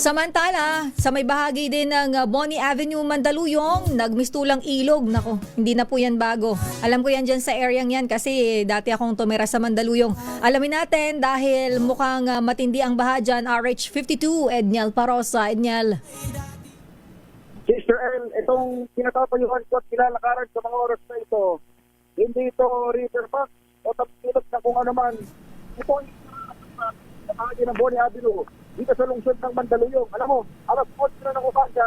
Samantala, sa may bahagi din ng Bonnie Avenue, Mandaluyong, nagmistulang ilog. Nako, hindi na po yan bago. Alam ko yan dyan sa areang yan kasi dati akong tumira sa Mandaluyong. Alamin natin dahil mukhang matindi ang baha dyan. RH52, Edniel Parosa. Edniel. Sister Earl, itong pinatapayuhan ko at kilalakaran sa mga oras na ito, hindi ito riverbank o tapilot na kung ano man. Ito ay sa bahagi ng Bonnie Avenue dito sa lungsod ng Mandaluyong. Alam mo, alas 8 na ng umaga,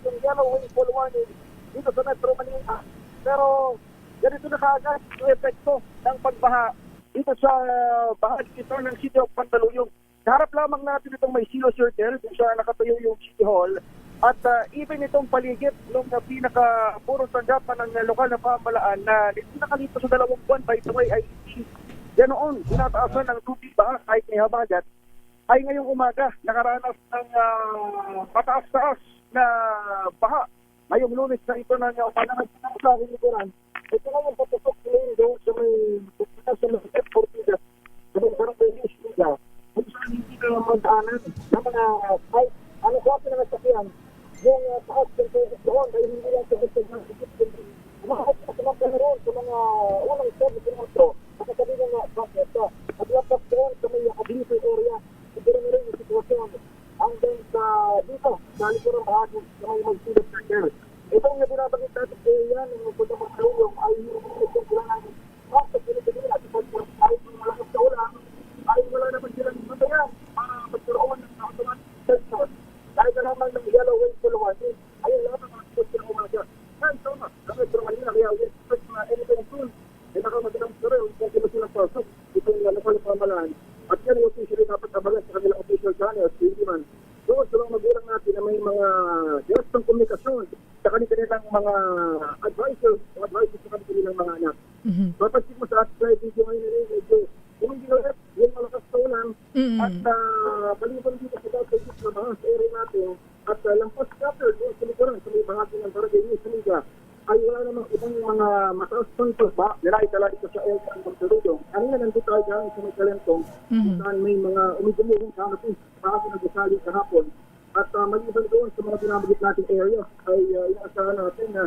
yung yellow rainfall warning dito sa Metro Manila. Pero ganito na kaagad yung epekto ng pagbaha dito sa bahagi ito ng City of Mandaluyong. Harap lamang natin itong may silo circle kung saan nakatayo yung City Hall. At even itong paligid ng pinaka-purong tanggapan ng lokal na pamahalaan na nakalipas sa 2 buwan, by the way, ay ganoon, tinataasan ng tubig ba kahit may habagat, ay ngayong umaga nakaranas ng mataas-taas na baha. Ngayong Lunes na ito na umanangat sa aking likuran. Ito nga yung patusok ngayon doon sa may F-Fortigas, sa may Barangay Liga, kung saan hindi na magdaanan ng mga kahit ano klase na nasakyan, yung taas ng tubig doon, ay hindi lang sa gusto ng isip. Umakot sa mga ganoon sa mga unang sabi ng metro, nakasabi ng bakit at lapap doon sa may Aglipay area. Pero na rin yung sitwasyon hanggang sa dito, sa likurang bahagi sa may magsilip na girl. Itong nabinabagit natin sa area ng magpunta magkalulong ay yung kailangan sa pinagdagin at kahit yung malakas na ulan ay wala naman silang matayan para magkaroon ng automatic sensor. Dahil na naman ng yellow rainfall warning, ayun lamang ang sitwasyon ng umaga. Yan, so na, sa Metro Manila, kaya yung expect na anytime soon, ay nakamadamang sa rin kung sila silang pasok itong lokal na pamahalaan. At yan yung officially dapat kabalan sa kanilang official channels, hindi man. Doon sa mga magulang natin na may mga direct komunikasyon sa kanilang mga advisors sa kanilang mga anak. Papansin mo sa ating video ngayon na rin, yung ginawet, yung malakas na ulan, at baliban dito sa dati na mga sa area natin, at lampas chapter doon sa likuran, sa may bahagi ng Barangay Liga, ay wala namang ibang mga mataas puntos ba? Nilay-tala dito sa El San Monterrey. Ano na nandito tayo dyan sa may Kalentong, saan may mga umigumuhong kanapin para sa nagusali kahapon. At maliban doon sa mga binabagit nating area, ay inaasahan natin na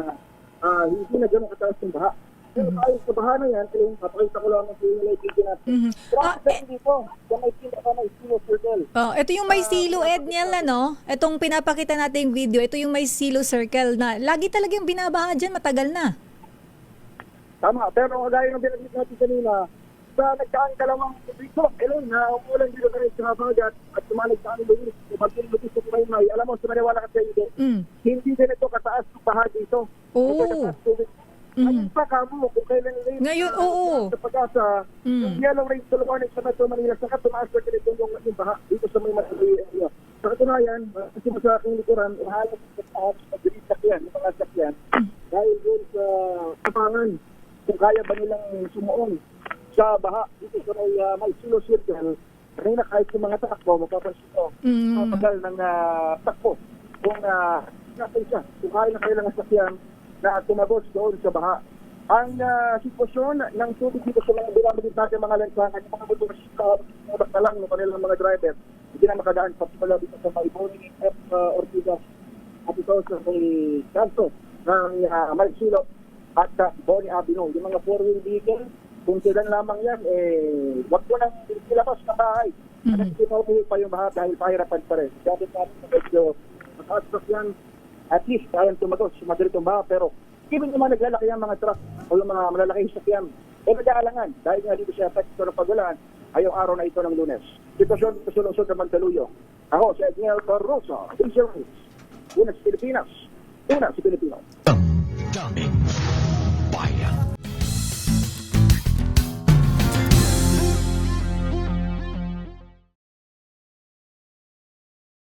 hindi na gano'ng kataas yung baha. Pero tayo sa baha na yan, papakita ko lang ang pinilay-video natin. Pero dito, yan ay may silo circle. Ito yung may silo, Edniel, ano? Itong pinapakita natin yung video, ito yung may silo circle na lagi talagang binabaha dyan, matagal na. Tama, pero gaya ng binagit natin kanina, sa nagkaan dalawang dito, na umulan dito na rin sa habagat at sumanagkaan lumis, magpilubis sa Pumaymay. Alam mo, sumaniwala ka sa hindi din ito kataas ng baha dito. Oo. Ayun pa kamo, kung kailan rin. Ngayon, oo. Sa pag-asa, yung yellow rainfall warning sa Metro Manila, saka tumaas na ganito yung baha dito sa may Mandaluyong area. Sa katunayan, kasi mo sa aking likuran, halos sa taas, mabilis sakyan, yung mga sakyan, dahil doon sa kapangan, kung kaya ba nilang sumuong sa baha dito sa may silo circle, kanina kahit sa mga takbo, mapapansin ko, mapagal ng takbo, kung nasa siya, kung kaya na kailangan sakyan, na tumagos doon sa baha. Ang sitwasyon ng tubig dito sa mga binabagit natin mga lansangan, yung mga motorista na lang ng kanilang mga driver, hindi na makadaan sa pala dito sa Bonnie F. Ortigas at ito sa may kanto ng Malsilo at Bonnie Avenue. Yung mga 4-wheel vehicle, kung sila lamang yan, wag mo nang ilabas na bahay. At hindi pa yung baha dahil pahirapan pa rin. Sabi natin na medyo mataas yan, at least kayang tumagos sa madaritong baha, pero even yung mga naglalaki ang mga truck o yung mga malalaking sakyan, nag-aalangan dahil nga dito sa epekto ng pagulan ay yung araw na ito ng Lunes. Sitwasyon ito sa lungsod ng Mandaluyong. Ako si Edniel Barroso, Visual News. Una sa Pilipinas, una sa Pilipino.